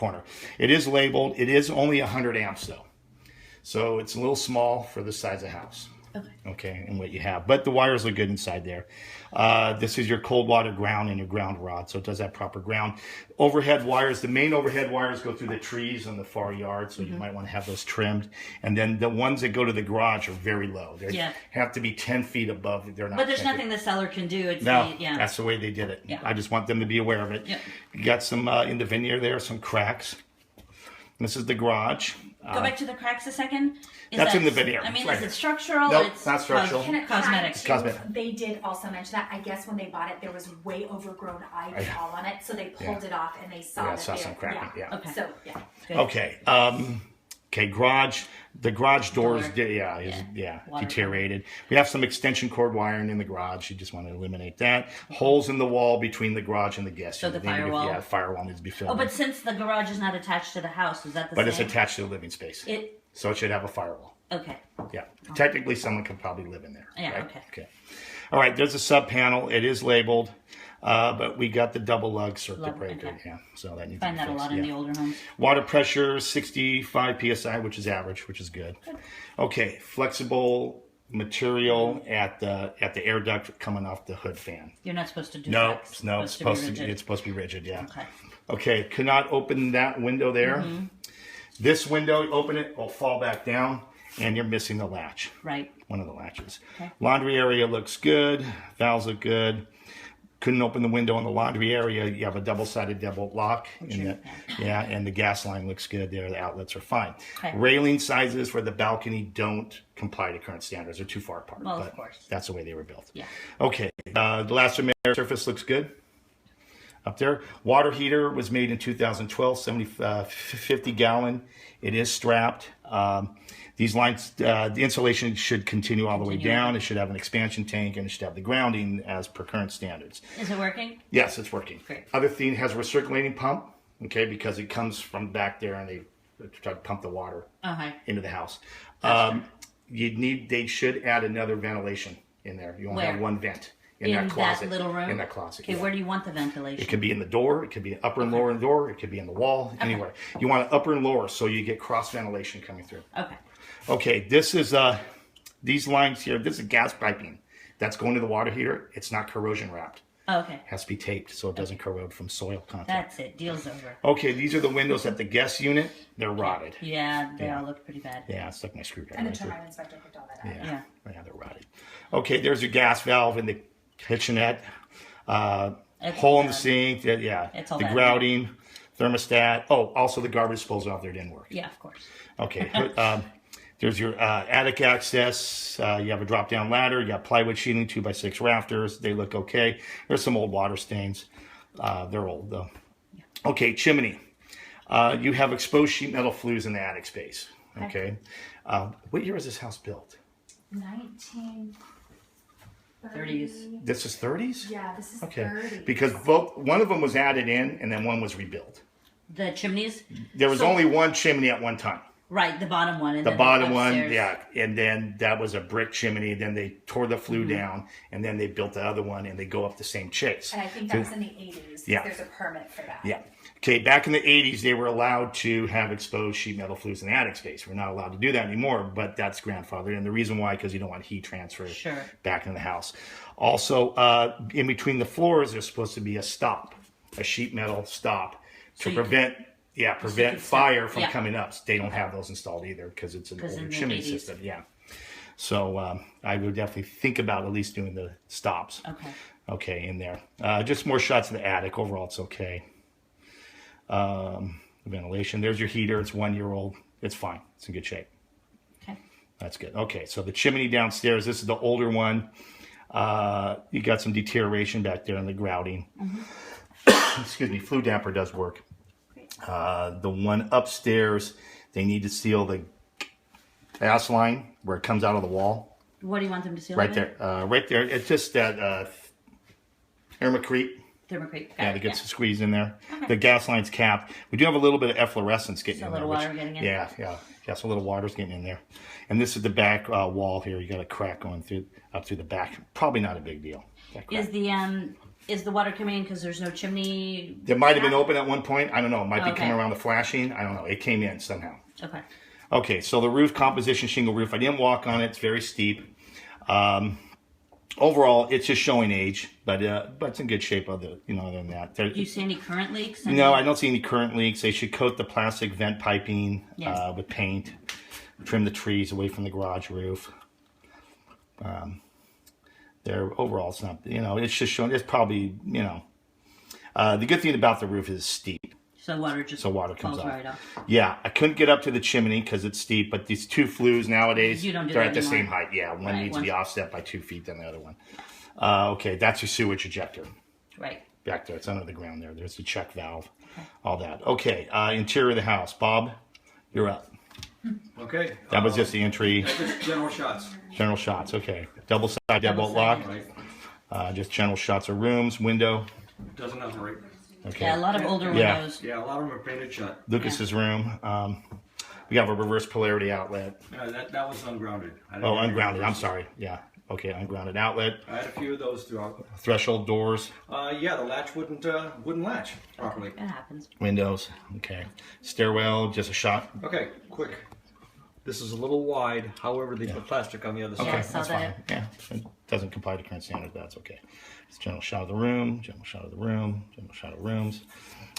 corner. It is labeled. It is only 100 amps though. So it's a little small for the size of the house. Okay, and what you have. But the wires look good inside there. This is your cold water ground and your ground rod, so it does have proper ground. Overhead wires, the main overhead wires go through the trees on the far yard, so you might want to have those trimmed. And then the ones that go to the garage are very low. They have to be 10 feet above. They're not. But there's nothing the seller can do. It's that's the way they did it. Yeah. I just want them to be aware of it. Yeah. You got some, in the veneer there, some cracks. This is the garage. Go back to the cracks a second. That's in the veneer. I mean, Right is here. it structural? Nope, It's not structural. Cosmetic. Cosmetic. They did also mention that. I guess when they bought it, there was way overgrown ivy all on it, so they pulled it off and they saw that saw some cracking. Yeah. Okay. So Good. Okay. Okay. Garage. The garage doors. Door. Water. Deteriorated. We have some extension cord wiring in the garage. You just want to eliminate that. Holes in the wall between the garage and the guest. So unit. the firewall. The firewall needs to be filled. Oh, but since the garage is not attached to the house, is that the same? But it's attached to the living space. So it should have a firewall. Okay. Yeah. Technically, someone could probably live in there. Yeah, right? okay. All right. There's a sub panel. It is labeled, but we got the double lug circuit breaker. Okay. Yeah. So that needs Find to be that a fixed. lot in the older homes. Water pressure 65 psi, which is average, which is good. Okay. Flexible material at the air duct coming off the hood fan. You're not supposed to do No, flex. no. It's It's supposed to be rigid. Yeah. Okay. Okay. Cannot open that window there. This window, open it, will fall back down. And you're missing the latch. Right. One of the latches. Okay. Laundry area looks good. Valves look good. Couldn't open the window in the laundry area. You have a double-sided double lock. And the gas line looks good there. The outlets are fine. Okay. Railing sizes for the balcony don't comply to current standards. They're too far apart. Well, but of course. that's the way they were built. Yeah. Okay. The elastomeric surface looks good. Up there. Water heater was made in 2012, 50 gallon. It is strapped. These lines, the insulation should continue all the way down. It should have an expansion tank and it should have the grounding as per current standards. Is it working? Yes, it's working. Great. Other thing has a recirculating pump, okay, because it comes from back there and they try to pump the water into the house. They should add another ventilation in there. You only have one vent. In that closet. That little room? In that closet. Okay, where do you want the ventilation? It could be in the door. It could be upper and lower in the door. It could be in the wall. Anywhere. You want it upper and lower so you get cross ventilation coming through. Okay. Okay, this is these lines here. This is gas piping that's going to the water heater. It's not corrosion wrapped. Okay. It has to be taped so it doesn't corrode from soil contact. That's it. Deal's over. Okay, these are the windows at the guest unit. They're rotted. Yeah, they all look pretty bad. Yeah, I stuck my screwdriver. and the right through. termite inspector picked all that out. Yeah, they're rotted. Okay, there's your gas valve in the kitchenette. Hole in the sink. It's all the bad. grouting, thermostat. Oh, also the garbage disposal out there didn't work. Yeah, of course. Okay. There's your attic access. You have a drop-down ladder. You got plywood sheeting, 2x6 rafters. They look okay. There's some old water stains. They're old, though. Okay, chimney. You have exposed sheet metal flues in the attic space. Okay. What year was this house built? 1930s. 30s. This is 30s? Yeah, this is Okay. 30s. Because one of them was added in, and then one was rebuilt. The chimneys? There was only one chimney at one time. Right, the bottom one. And The then bottom one, upstairs. yeah. And then that was a brick chimney. Then they tore the flue down, and then they built the other one, and they go up the same chase. And I think that was in the 80s. Yeah. There's a permit for that. Yeah. Okay, back in the 80s, they were allowed to have exposed sheet metal flues in the attic space. We're not allowed to do that anymore, but that's grandfathered. And the reason why, because you don't want heat transfer back in the house. Also, in between the floors, there's supposed to be a stop, a sheet metal stop to prevent fire from coming up. They don't have those installed either because it's an older chimney 80s. system. Yeah. So I would definitely think about at least doing the stops. Okay, in there. Just more shots of the attic. Overall, it's okay. Ventilation. There's your heater. It's 1 year old. It's fine. It's in good shape. Okay. That's good. Okay, so the chimney downstairs. This is the older one. You got some deterioration back there in the grouting. Excuse me. Flue damper does work. The one upstairs, they need to seal the gas line where it comes out of the wall. What do you want them to seal? Right there. Right there. It's just that thermocrete. Thermocrete. Yeah, that gets squeezed in there. The gas line's capped. We do have a little bit of efflorescence getting in there. A little water getting in. Yeah. So a little water's getting in there. And this is the back wall here. You got a crack going up through the back. Probably not a big deal. Is the Is the water coming in because there's no chimney? It might have been open at one point. I don't know. It might be Okay. coming around the flashing. I don't know. It came in somehow. Okay. Okay, so the roof composition shingle roof. I didn't walk on it. It's very steep. Overall, it's just showing age, but it's in good shape. Other than that, Do you see any current leaks? no, I don't see any current leaks. They should coat the plastic vent piping Yes. with paint. Trim the trees away from the garage roof. Overall, it's not. It's just showing. It's probably. The good thing about the roof is it's steep. So water comes falls off. right off. Yeah, I couldn't get up to the chimney because it's steep, but these two flues nowadays, You don't do they're that at the anymore. same height. Yeah, one Right, needs to be one- offset by 2 feet than the other one. Okay, that's your sewage ejector Right. back there. It's under the ground there. There's the check valve, all that. Okay, interior of the house. Bob, you're up. Okay. That was just the entry, Just general shots. general shots. Okay, double side deadbolt lock. Right. Just general shots of rooms, window. Doesn't operate. Okay, Yeah, a lot of older Yeah. windows. Yeah, a lot of them are painted shut. Lucas's room. We have a reverse polarity outlet. That was ungrounded. I didn't Oh, have ungrounded. any I'm sorry. Yeah. Okay, ungrounded outlet. I had a few of those throughout. Threshold doors, Yeah, the latch wouldn't latch properly. It happens. windows. Okay. Stairwell, just a shot. Okay, quick. This is a little wide. However, they put plastic on the other Yeah, I side. saw That's that. fine. Yeah. It doesn't comply to current standards, but that's okay. It's general shot of the room, general shot of the room, general shot of rooms.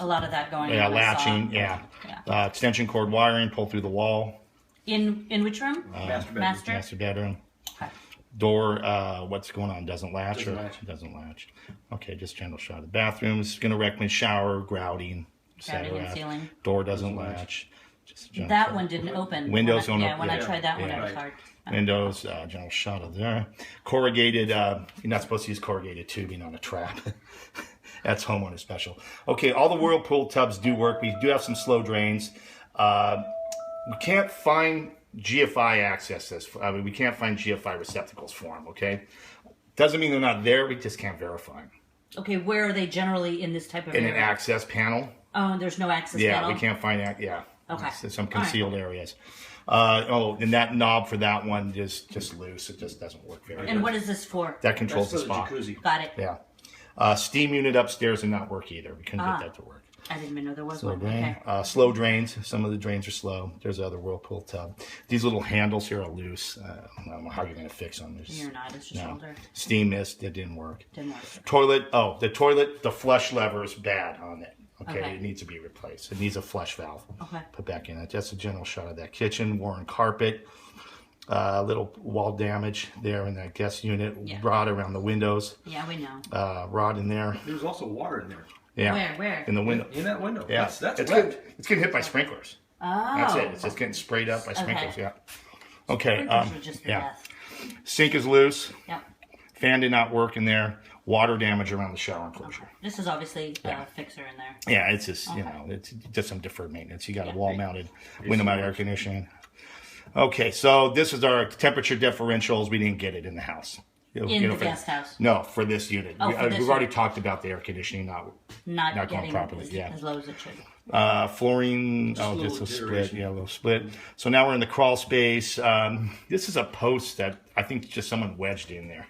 A lot of that going Yeah, on. I saw. latching. Yeah. Yeah. Extension cord wiring, pull through the wall. In which room? Master bedroom. Master? Master bedroom. Okay. Door, what's going on? Doesn't latch Doesn't or latch. doesn't latch. Okay, just general shot of the bathrooms. Gonna recommend shower, grouting, Grouting and etc. sealing. Door doesn't Doesn't latch. latch. Just a general That shot. one didn't open. Windows when I, don't yeah, open. when I Yeah. tried that one, Yeah. it was Right. hard. Windows, general shot of there. Corrugated, you're not supposed to use corrugated tubing on a trap. That's homeowner special. Okay, all the Whirlpool tubs do work. We do have some slow drains. We can't find GFI access. We can't find GFI receptacles for them, okay? Doesn't mean they're not there, we just can't verify them. Okay, where are they generally in this type of In an area? access panel, Oh, there's no access yeah, panel? we can't find that, yeah. Okay. There's some All right. concealed areas. And that knob for that one is just loose. It just doesn't work very And good. what is this for? That controls That's the for the spot. jacuzzi. Got it. Yeah. Steam unit upstairs did not work either. We couldn't Ah. get that to work. I didn't even know there was Slow one. drain. Okay. Slow drains. Some of the drains are slow. There's the other Whirlpool tub. These little handles here are loose. I don't know how you're going to fix them. There's, You're not. It's just older. Steam mist. It didn't work. Didn't work. Toilet. Oh, the toilet. The flush lever is bad on it. Okay, Okay. it needs to be replaced. It needs a flush valve. Okay. Put back in it. That's a general shot of that kitchen. Worn carpet. Little wall damage there in that guest unit. Yeah. Rod around the windows. Yeah, we know. Rod in there. There's also water in there. Yeah. Where? In the window. In that window. Yeah. That's it's wet. it's getting hit by sprinklers. Oh. That's it. It's just getting sprayed up by sprinklers. Yeah. Okay. Sprinklers would just be yeah. death. Sink is loose. Yep. Fan did not work in there. Water damage around the shower enclosure. This is obviously a fixer in there. Yeah, it's just it's just some deferred maintenance. You got a wall-mounted, window-mounted air conditioning. Okay, so this is our temperature differentials. We didn't get it in the house. In the for- guest house. No, for this unit. Oh, for this We've already unit. talked about the air conditioning Not Not going getting properly, as, yeah. as low as it should. flooring. Oh, little just a split. deterioration. Yeah, a little split. So now we're in the crawl space. This is a post that I think just someone wedged in there.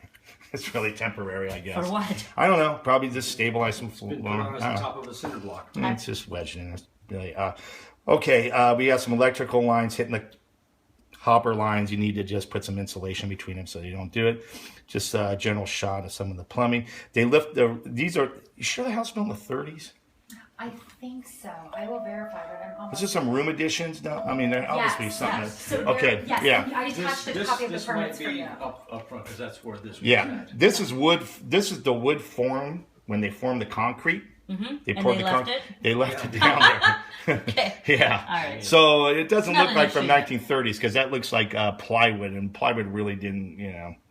It's really temporary, I guess. For what? I don't know. Probably just stabilize some Been floor. put on as I the don't know. top of a cinder block. It's just wedged in. It's really, okay, we have some electrical lines hitting the hopper lines. You need to just put some insulation between them so you don't do it. Just a general shot of some of the plumbing. They lift the. These are. You sure the house built in the 30s? I think so. I will verify, but I'm almost. Is there some room additions? No, I mean there obviously Yes, something. yes. So Okay, there- yes, yeah. I attached a copy of the This permits might for be you. up front because that's where this was Yeah, at. this is wood. This is the wood form when they formed the concrete. Mm-hmm. They And poured they the left concrete. it? They left it down there. Okay. Yeah. All right. So it doesn't Not look an like from issue. 1930s because that looks like plywood, and plywood really didn't,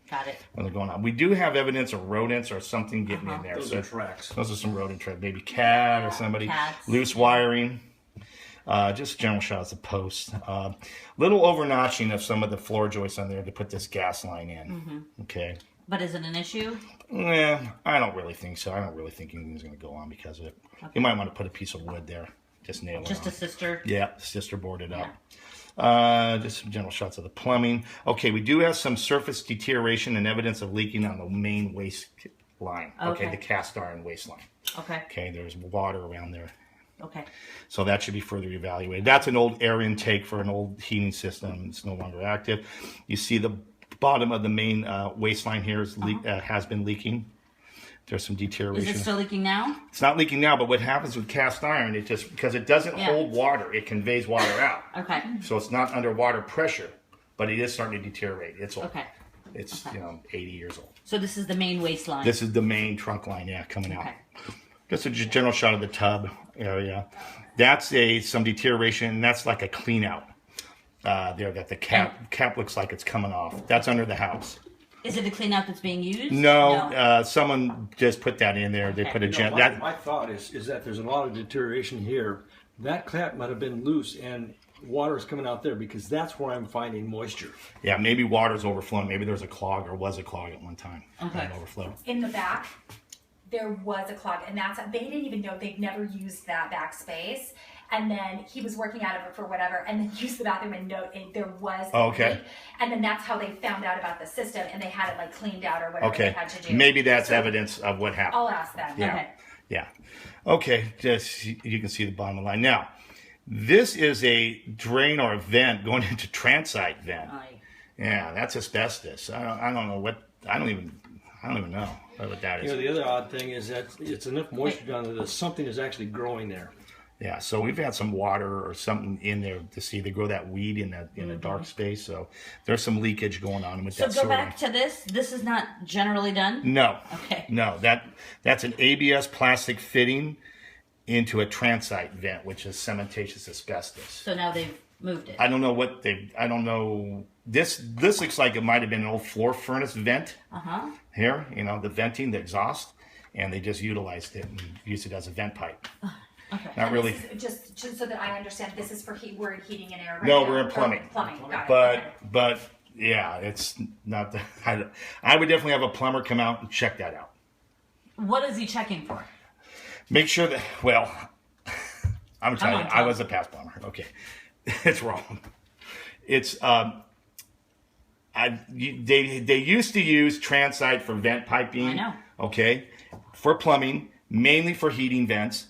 Got it. what's going on. We do have evidence of rodents or something getting in there. Those So are tracks. those are some rodent tracks. Maybe cat or somebody. Cats. Loose wiring. Just general shots of posts. Little overnotching of some of the floor joists on there to put this gas line in. Mm-hmm. Okay. But is it an issue? I don't really think so. I don't really think anything's going to go on because of it. You might want to put a piece of wood there. Just nail it Just on. a sister? Yeah, sister boarded up. Just some general shots of the plumbing. Okay, we do have some surface deterioration and evidence of leaking on the main line. Okay. The cast iron waste line. Okay. Okay, there's water around there. Okay. So that should be further evaluated. That's an old air intake for an old heating system. It's no longer active. You see the bottom of the main waste line here is has been leaking. There's some Is deterioration. it still leaking now? It's not leaking now, but what happens with cast iron, it just, because it doesn't Yeah. hold water, it conveys water out. Okay. So it's not under water pressure, but it is starting to deteriorate. It's old. Okay. It's 80 years old. So this is the main waste line. This is the main trunk line, coming out. Okay. Just a general shot of the tub area. That's some deterioration. That's like a clean out there. That the cap looks like it's coming off. That's under the house. Is it a clean out that's being used? No, someone just put that in there. They Okay. put a gen. My thought is that there's a lot of deterioration here. That cap might have been loose and water is coming out there because that's where I'm finding moisture. Yeah, maybe water's overflowing. Maybe there's a clog or was a clog at one time. Okay. And overflow. In the back, there was a clog, and they didn't even know, they'd never used that back space. And then he was working out of it for whatever, and then used the bathroom and there was a Okay. leak. And then that's how they found out about the system, and they had it like cleaned out or whatever they Okay. had to do. Maybe that's evidence of what happened. I'll ask them. Yeah. Okay. Yeah. Okay. Just you can see the bottom of the line. Now, this is a drain or a vent going into transite vent. Aye. Yeah, that's asbestos. I don't know what. I don't even know what that You is. know, the other odd thing is that it's enough moisture down there that something is actually growing there. Yeah. So we've had some water or something in there to see. They grow that weed in the dark space. So there's some leakage going on with So that go sewer line. back to this. This is not generally done? No. Okay. No, that's an ABS plastic fitting into a transite vent, which is cementitious asbestos. So now they've moved it. I don't know what I don't know. This looks like it might have been an old floor furnace vent here, the venting, the exhaust, and they just utilized it and used it as a vent pipe. Okay. Not And really. this is, just so that I understand, this is for we're in heating and air right No, now? we're in plumbing. Plumbing, got it. But yeah, it's not. I would definitely have a plumber come out and check that out. What is he checking for? Make sure that, well, I'm telling you, on, I Tom. was a past plumber. Okay. It's wrong. It's, they used to use transite for vent piping. I know. Okay. For plumbing, mainly for heating vents.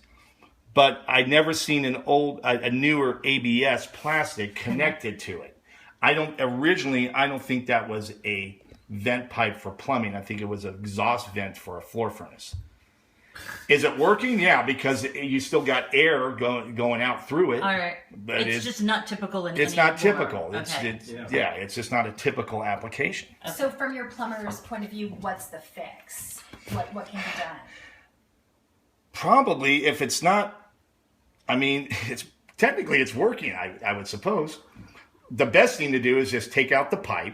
But I'd never seen a newer ABS plastic connected to it. I don't think that was a vent pipe for plumbing. I think it was an exhaust vent for a floor furnace. Is it working? Yeah, because you still got air going out through it. All right. But it's just not typical in it's any not typical. Okay. It's just not a typical application. So from your plumber's point of view, what's the fix? What can be done? Probably, if it's not, it's technically it's working. I would suppose. The best thing to do is just take out the pipe,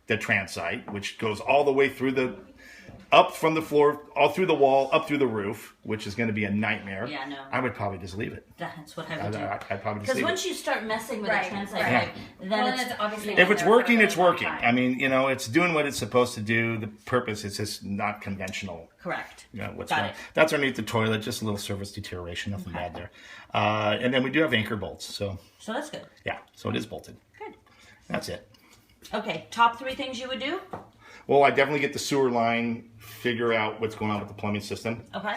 the transite, which goes all the way through up from the floor, all through the wall, up through the roof, which is going to be a nightmare. Yeah, no. I would probably just leave it. That's what I would do. I'd probably just Because leave once it. you start messing with Right, a transite right. pipe, then Well, it's it's obviously If it's been there working, for a it's really long working. time. It's doing what it's supposed to do. The purpose is just not conventional. correct. What's Got going it. That's underneath the toilet, just a little surface deterioration, nothing Okay. bad there. And then we do have anchor bolts. So, So that's good. yeah, so it is bolted. Good. That's it. Okay, top 3 things you would do? Well, I definitely get the sewer line, figure out what's going on with the plumbing system. Okay.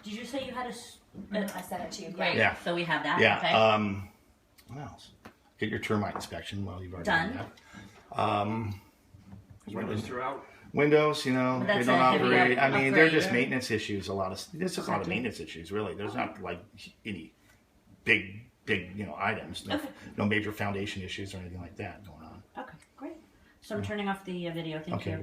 Did you say you had I said it to you. Great. Yeah. So we have that. Yeah. Okay. What else? Get your termite inspection. Well, you've already Done. done that. Windows throughout. Windows, they But that's don't a heavy operate. They're just upgrade. maintenance issues. There's just a lot of maintenance issues, really. There's not like any big, items. No, Okay. no major foundation issues or anything like that going on. Okay, great. So I'm turning off the video. Thank Okay. you.